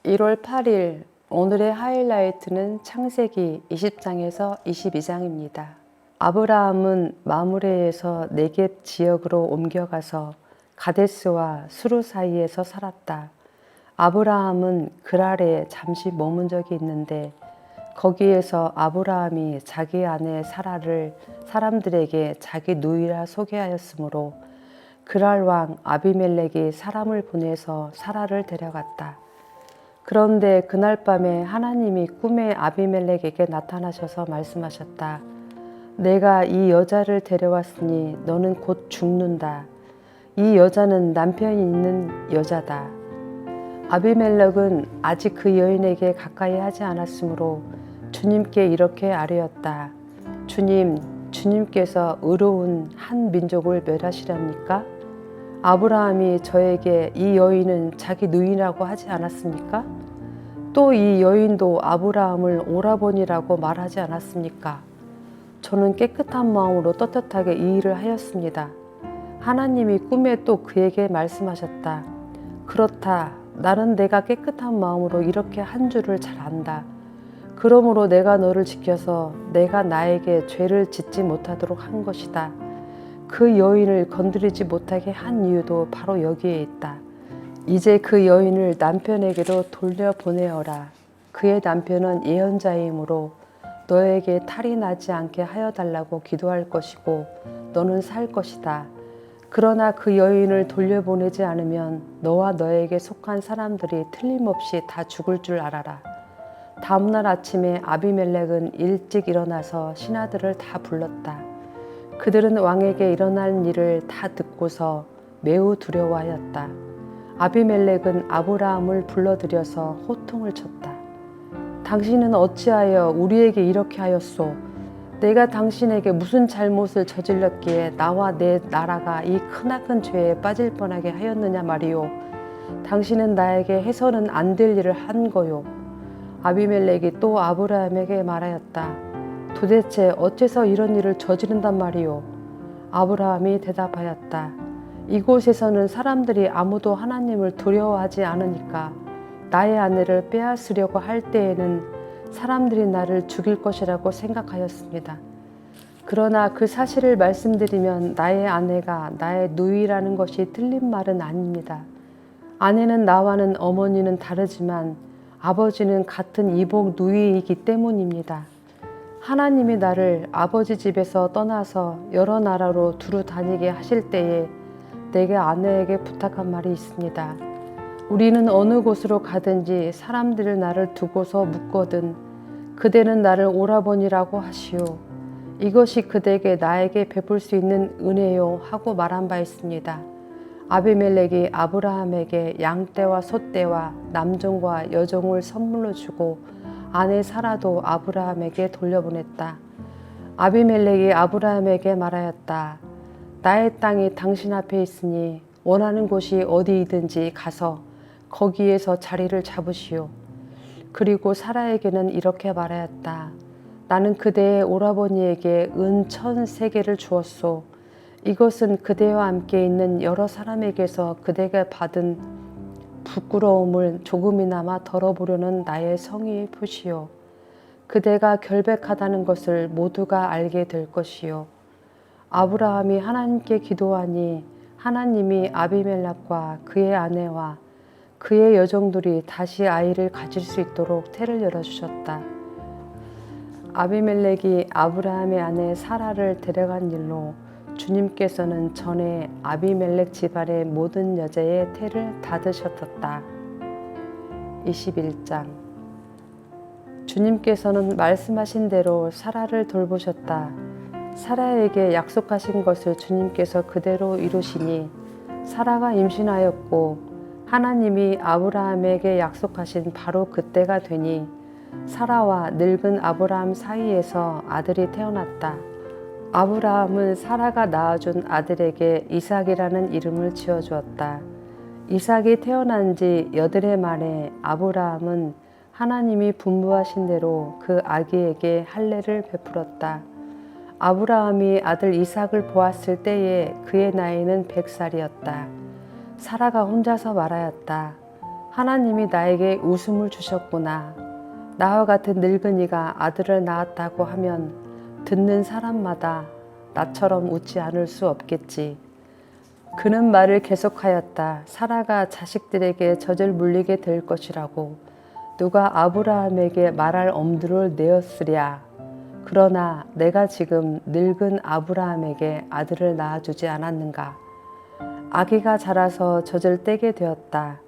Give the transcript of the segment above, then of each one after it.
(1월 8일) 오늘의 하이라이트는 창세기 20장에서 22장입니다. 아브라함은 마므레에서 네겝 지역으로 옮겨가서 가데스와 수르 사이에서 살았다. 아브라함은 그랄에 잠시 머문 적이 있는데 거기에서 아브라함이 자기 아내 사라를 사람들에게 자기 누이라 소개하였으므로 그랄 왕 아비멜렉이 사람을 보내서 사라를 데려갔다. 그런데 그날 밤에 하나님이 꿈에 아비멜렉에게 나타나셔서 말씀하셨다. 내가 이 여자를 데려왔으니 너는 곧 죽는다. 이 여자는 남편이 있는 여자다. 아비멜렉은 아직 그 여인에게 가까이 하지 않았으므로 주님께 이렇게 아뢰었다. 주님께서 의로운 한 민족을 멸하시렵니까? 아브라함이 저에게 이 여인은 자기 누이라고 하지 않았습니까? 또 이 여인도 아브라함을 오라버니라고 말하지 않았습니까? 저는 깨끗한 마음으로 떳떳하게 이 일을 하였습니다. 하나님이 꿈에 또 그에게 말씀하셨다. 그렇다. 나는 내가 깨끗한 마음으로 이렇게 한 줄을 잘 안다. 그러므로 내가 너를 지켜서 내가 나에게 죄를 짓지 못하도록 한 것이다. 그 여인을 건드리지 못하게 한 이유도 바로 여기에 있다. 이제 그 여인을 남편에게로 돌려보내어라. 그의 남편은 예언자이므로 너에게 탈이 나지 않게 하여 달라고 기도할 것이고 너는 살 것이다. 그러나 그 여인을 돌려보내지 않으면 너와 너에게 속한 사람들이 틀림없이 다 죽을 줄 알아라. 다음날 아침에 아비멜렉은 일찍 일어나서 신하들을 다 불렀다. 그들은 왕에게 일어날 일을 다 듣고서 매우 두려워하였다. 아비멜렉은 아브라함을 불러들여서 호통을 쳤다. 당신은 어찌하여 우리에게 이렇게 하였소? 내가 당신에게 무슨 잘못을 저질렀기에 나와 내 나라가 이 크나큰 죄에 빠질 뻔하게 하였느냐 말이오. 당신은 나에게 해서는 안 될 일을 한 거요. 아비멜렉이 또 아브라함에게 말하였다. 도대체 어째서 이런 일을 저지른단 말이오? 아브라함이 대답하였다. 이곳에서는 사람들이 아무도 하나님을 두려워하지 않으니까 나의 아내를 빼앗으려고 할 때에는 사람들이 나를 죽일 것이라고 생각하였습니다. 그러나 그 사실을 말씀드리면 나의 아내가 나의 누이라는 것이 틀린 말은 아닙니다. 아내는 나와는 어머니는 다르지만 아버지는 같은 이복 누이이기 때문입니다. 하나님이 나를 아버지 집에서 떠나서 여러 나라로 두루 다니게 하실 때에 내가 아내에게 부탁한 말이 있습니다. 우리는 어느 곳으로 가든지 사람들이 나를 두고서 묻거든 그대는 나를 오라버니라고 하시오. 이것이 그대에게 나에게 베풀 수 있는 은혜요 하고 말한 바 있습니다. 아비멜렉이 아브라함에게 양떼와 소떼와 남종과 여종을 선물로 주고 아내 사라도 아브라함에게 돌려보냈다. 아비멜렉이 아브라함에게 말하였다. 나의 땅이 당신 앞에 있으니 원하는 곳이 어디이든지 가서 거기에서 자리를 잡으시오. 그리고 사라에게는 이렇게 말하였다. 나는 그대의 오라버니에게 은 1,000세겔을 주었소. 이것은 그대와 함께 있는 여러 사람에게서 그대가 받은 부끄러움을 조금이나마 덜어보려는 나의 성의의 표시요. 그대가 결백하다는 것을 모두가 알게 될 것이요. 아브라함이 하나님께 기도하니 하나님이 아비멜렉과 그의 아내와 그의 여종들이 다시 아이를 가질 수 있도록 태를 열어주셨다. 아비멜렉이 아브라함의 아내 사라를 데려간 일로 주님께서는 전에 아비멜렉 집안의 모든 여자의 태를 닫으셨다. 21장 주님께서는 말씀하신 대로 사라를 돌보셨다. 사라에게 약속하신 것을 주님께서 그대로 이루시니 사라가 임신하였고 하나님이 아브라함에게 약속하신 바로 그때가 되니 사라와 늙은 아브라함 사이에서 아들이 태어났다. 아브라함은 사라가 낳아준 아들에게 이삭이라는 이름을 지어주었다. 이삭이 태어난 지 8해 만에 아브라함은 하나님이 분부하신 대로 그 아기에게 할례를 베풀었다. 아브라함이 아들 이삭을 보았을 때에 그의 나이는 100살이었다. 사라가 혼자서 말하였다. 하나님이 나에게 웃음을 주셨구나. 나와 같은 늙은이가 아들을 낳았다고 하면 듣는 사람마다 나처럼 웃지 않을 수 없겠지. 그는 말을 계속하였다. 사라가 자식들에게 젖을 물리게 될 것이라고 누가 아브라함에게 말할 엄두를 내었으랴. 그러나 내가 지금 늙은 아브라함에게 아들을 낳아주지 않았는가. 아기가 자라서 젖을 떼게 되었다.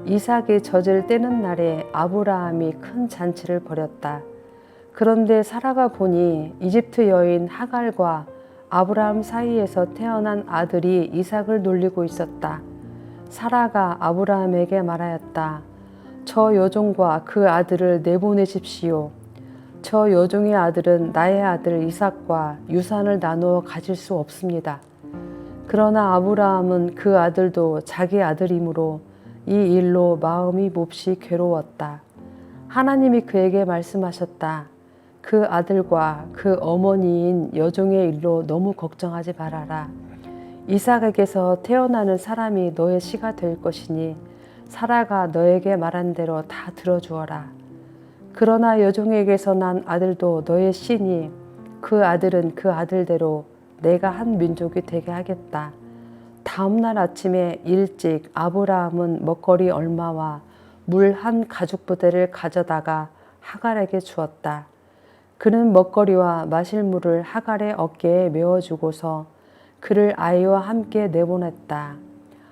이삭이 젖을 떼는 날에 아브라함이 큰 잔치를 벌였다. 그런데 사라가 보니 이집트 여인 하갈과 아브라함 사이에서 태어난 아들이 이삭을 놀리고 있었다. 사라가 아브라함에게 말하였다. 저 여종과 그 아들을 내보내십시오. 저 여종의 아들은 나의 아들 이삭과 유산을 나누어 가질 수 없습니다. 그러나 아브라함은 그 아들도 자기 아들이므로 이 일로 마음이 몹시 괴로웠다. 하나님이 그에게 말씀하셨다. 그 아들과 그 어머니인 여종의 일로 너무 걱정하지 말아라. 이삭에게서 태어나는 사람이 너의 씨가 될 것이니 사라가 너에게 말한 대로 다 들어주어라. 그러나 여종에게서 난 아들도 너의 씨니 그 아들은 그 아들대로 내가 한 민족이 되게 하겠다. 다음 날 아침에 일찍 아브라함은 먹거리 얼마와 물 한 가죽부대를 가져다가 하갈에게 주었다. 그는 먹거리와 마실 물을 하갈의 어깨에 메어주고서 그를 아이와 함께 내보냈다.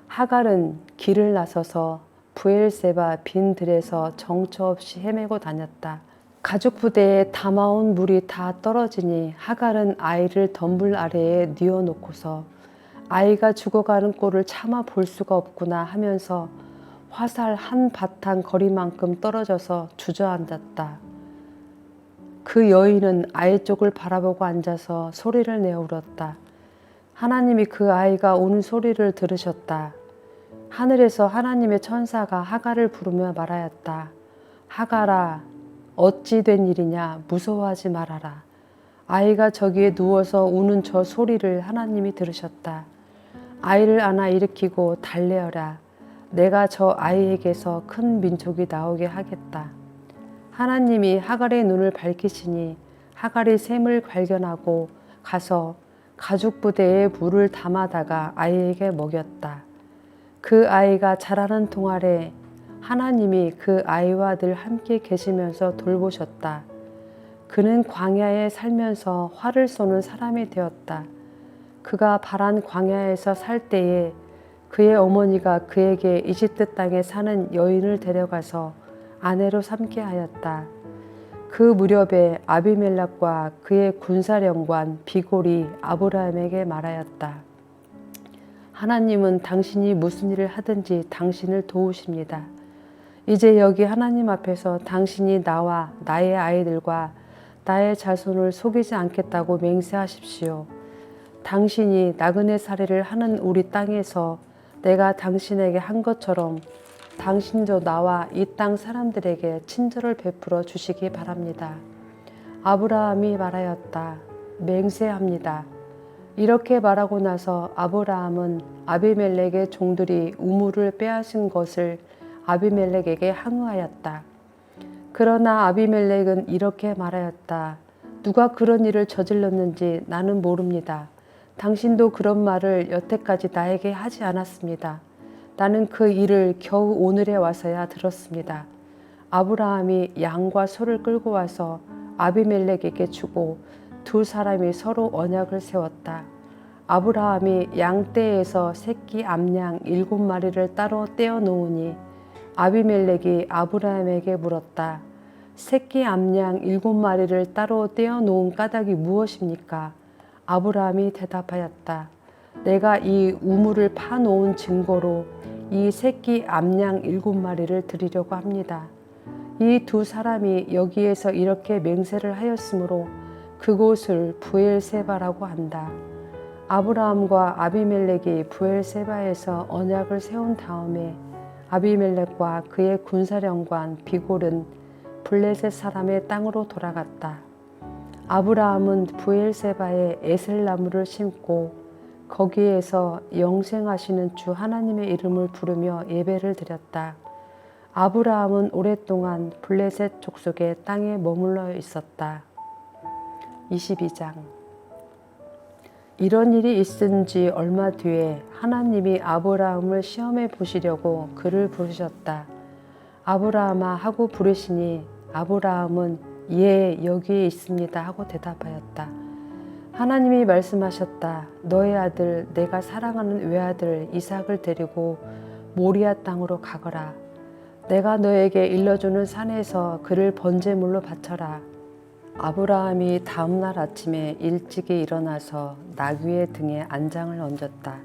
하갈은 길을 나서서 브엘세바 빈 들에서 정처 없이 헤매고 다녔다. 가죽 부대에 담아온 물이 다 떨어지니 하갈은 아이를 덤불 아래에 뉘어놓고서 아이가 죽어가는 꼴을 차마 볼 수가 없구나 하면서 화살 한 바탕 거리만큼 떨어져서 주저앉았다. 그 여인은 아이 쪽을 바라보고 앉아서 소리를 내어 울었다. 하나님이 그 아이가 우는 소리를 들으셨다. 하늘에서 하나님의 천사가 하갈을 부르며 말하였다. 하갈아, 어찌 된 일이냐? 무서워하지 말아라. 아이가 저기에 누워서 우는 저 소리를 하나님이 들으셨다. 아이를 안아 일으키고 달래어라. 내가 저 아이에게서 큰 민족이 나오게 하겠다. 하나님이 하갈의 눈을 밝히시니 하갈이 샘을 발견하고 가서 가죽 부대에 물을 담아다가 아이에게 먹였다. 그 아이가 자라는 동안에 하나님이 그 아이와 늘 함께 계시면서 돌보셨다. 그는 광야에 살면서 활을 쏘는 사람이 되었다. 그가 바란 광야에서 살 때에 그의 어머니가 그에게 이집트 땅에 사는 여인을 데려가서 아내로 삼게 하였다. 그 무렵에 아비멜렉과 그의 군사령관 비골이 아브라함에게 말하였다. 하나님은 당신이 무슨 일을 하든지 당신을 도우십니다. 이제 여기 하나님 앞에서 당신이 나와 나의 아이들과 나의 자손을 속이지 않겠다고 맹세하십시오. 당신이 나그네 살이를 하는 우리 땅에서 내가 당신에게 한 것처럼 당신도 나와 이 땅 사람들에게 친절을 베풀어 주시기 바랍니다. 아브라함이 말하였다. 맹세합니다. 이렇게 말하고 나서 아브라함은 아비멜렉의 종들이 우물을 빼앗은 것을 아비멜렉에게 항의하였다. 그러나 아비멜렉은 이렇게 말하였다. 누가 그런 일을 저질렀는지 나는 모릅니다. 당신도 그런 말을 여태까지 나에게 하지 않았습니다. 나는 그 일을 겨우 오늘에 와서야 들었습니다. 아브라함이 양과 소를 끌고 와서 아비멜렉에게 주고 두 사람이 서로 언약을 세웠다. 아브라함이 양떼에서 새끼 암양 7마리를 따로 떼어 놓으니 아비멜렉이 아브라함에게 물었다. 새끼 암양 7마리를 따로 떼어 놓은 까닭이 무엇입니까? 아브라함이 대답하였다. 내가 이 우물을 파놓은 증거로 이 새끼 암양 7마리를 드리려고 합니다. 이 두 사람이 여기에서 이렇게 맹세를 하였으므로 그곳을 부엘세바라고 한다. 아브라함과 아비멜렉이 부엘세바에서 언약을 세운 다음에 아비멜렉과 그의 군사령관 비골은 블레셋 사람의 땅으로 돌아갔다. 아브라함은 부엘세바에 에셀나무를 심고 거기에서 영생하시는 주 하나님의 이름을 부르며 예배를 드렸다. 아브라함은 오랫동안 블레셋 족속의 땅에 머물러 있었다. 22장. 이런 일이 있은 지 얼마 뒤에 하나님이 아브라함을 시험해 보시려고 그를 부르셨다. 아브라함아 하고 부르시니 아브라함은 예, 여기에 있습니다 하고 대답하였다. 하나님이 말씀하셨다. 너의 아들, 내가 사랑하는 외아들 이삭을 데리고 모리아 땅으로 가거라. 내가 너에게 일러주는 산에서 그를 번제물로 바쳐라. 아브라함이 다음날 아침에 일찍이 일어나서 나귀의 등에 안장을 얹었다.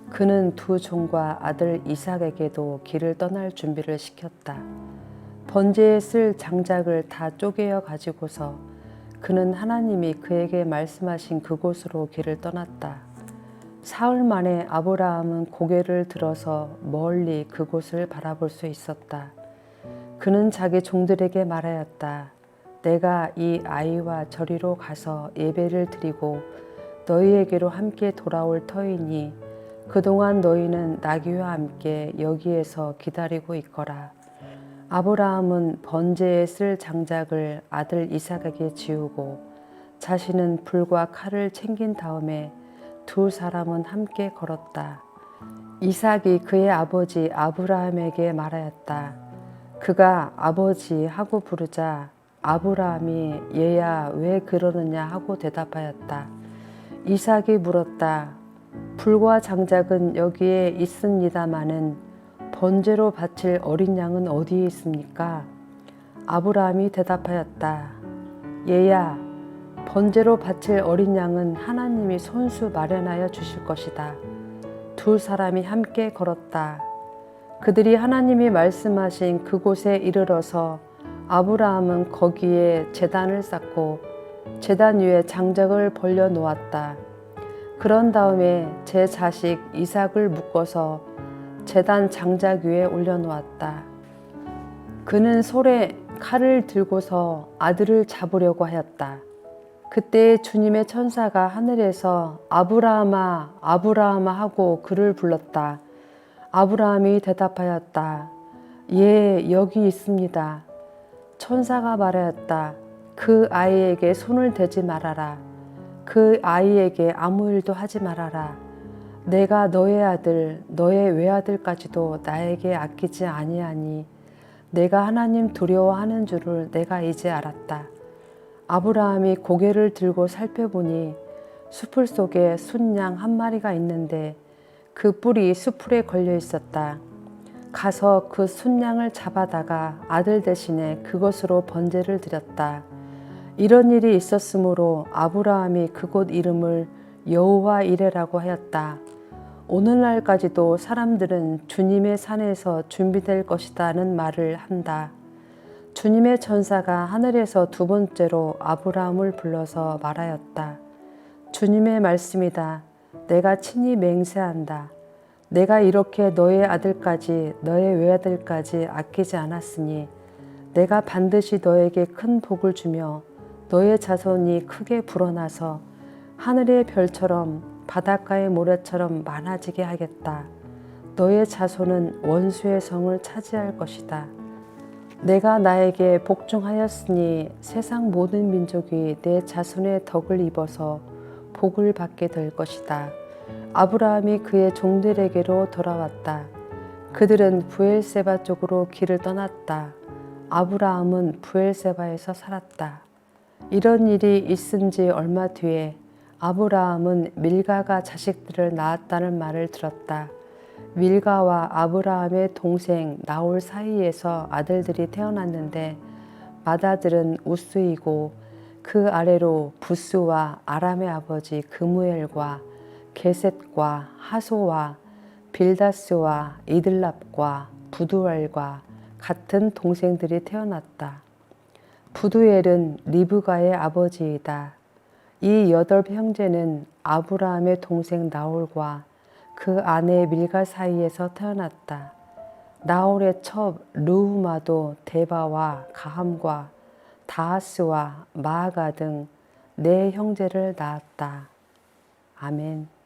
그는 두 종과 아들 이삭에게도 길을 떠날 준비를 시켰다. 번제에 쓸 장작을 다 쪼개어 가지고서 그는 하나님이 그에게 말씀하신 그곳으로 길을 떠났다. 사흘 만에 아브라함은 고개를 들어서 멀리 그곳을 바라볼 수 있었다. 그는 자기 종들에게 말하였다. 내가 이 아이와 저리로 가서 예배를 드리고 너희에게로 함께 돌아올 터이니 그동안 너희는 나귀와 함께 여기에서 기다리고 있거라. 아브라함은 번제에 쓸 장작을 아들 이삭에게 지우고 자신은 불과 칼을 챙긴 다음에 두 사람은 함께 걸었다. 이삭이 그의 아버지 아브라함에게 말하였다. 그가 아버지 하고 부르자 아브라함이 얘야 왜 그러느냐 하고 대답하였다. 이삭이 물었다. 불과 장작은 여기에 있습니다마는 번제로 바칠 어린 양은 어디에 있습니까? 아브라함이 대답하였다. 얘야, 번제로 바칠 어린 양은 하나님이 손수 마련하여 주실 것이다. 두 사람이 함께 걸었다. 그들이 하나님이 말씀하신 그곳에 이르러서 아브라함은 거기에 제단을 쌓고 제단 위에 장작을 벌려 놓았다. 그런 다음에 제 자식 이삭을 묶어서 제단 장작 위에 올려놓았다. 그는 손에 칼을 들고서 아들을 잡으려고 하였다. 그때 주님의 천사가 하늘에서 아브라함아 아브라함아 하고 그를 불렀다. 아브라함이 대답하였다. 예, 여기 있습니다. 천사가 말하였다. 그 아이에게 손을 대지 말아라. 그 아이에게 아무 일도 하지 말아라. 내가 너의 아들, 너의 외아들까지도 나에게 아끼지 아니하니 내가 하나님 두려워하는 줄을 내가 이제 알았다. 아브라함이 고개를 들고 살펴보니 수풀 속에 순양 한 마리가 있는데 그 뿔이 수풀에 걸려 있었다. 가서 그 순양을 잡아다가 아들 대신에 그것으로 번제를 드렸다. 이런 일이 있었으므로 아브라함이 그곳 이름을 여호와 이레라고 하였다. 오늘날까지도 사람들은 주님의 산에서 준비될 것이다는 말을 한다. 주님의 천사가 하늘에서 두 번째로 아브라함을 불러서 말하였다. 주님의 말씀이다. 내가 친히 맹세한다. 내가 이렇게 너의 아들까지 너의 외아들까지 아끼지 않았으니 내가 반드시 너에게 큰 복을 주며 너의 자손이 크게 불어나서 하늘의 별처럼 바닷가의 모래처럼 많아지게 하겠다. 너의 자손은 원수의 성을 차지할 것이다. 내가 나에게 복종하였으니 세상 모든 민족이 내 자손의 덕을 입어서 복을 받게 될 것이다. 아브라함이 그의 종들에게로 돌아왔다. 그들은 부엘세바 쪽으로 길을 떠났다. 아브라함은 부엘세바에서 살았다. 이런 일이 있은 지 얼마 뒤에 아브라함은 밀가가 자식들을 낳았다는 말을 들었다. 밀가와 아브라함의 동생 나홀 사이에서 아들들이 태어났는데 맏아들은 우스이고 그 아래로 부스와 아람의 아버지 그무엘과 게셋과 하소와 빌다스와 이들랍과 부두엘과 같은 동생들이 태어났다. 부두엘은 리브가의 아버지이다. 이 8형제는 아브라함의 동생 나홀과 그 아내 밀가 사이에서 태어났다. 나홀의 첩 르우마도 데바와 가함과 다하스와 마아가 등 4형제를 낳았다. 아멘.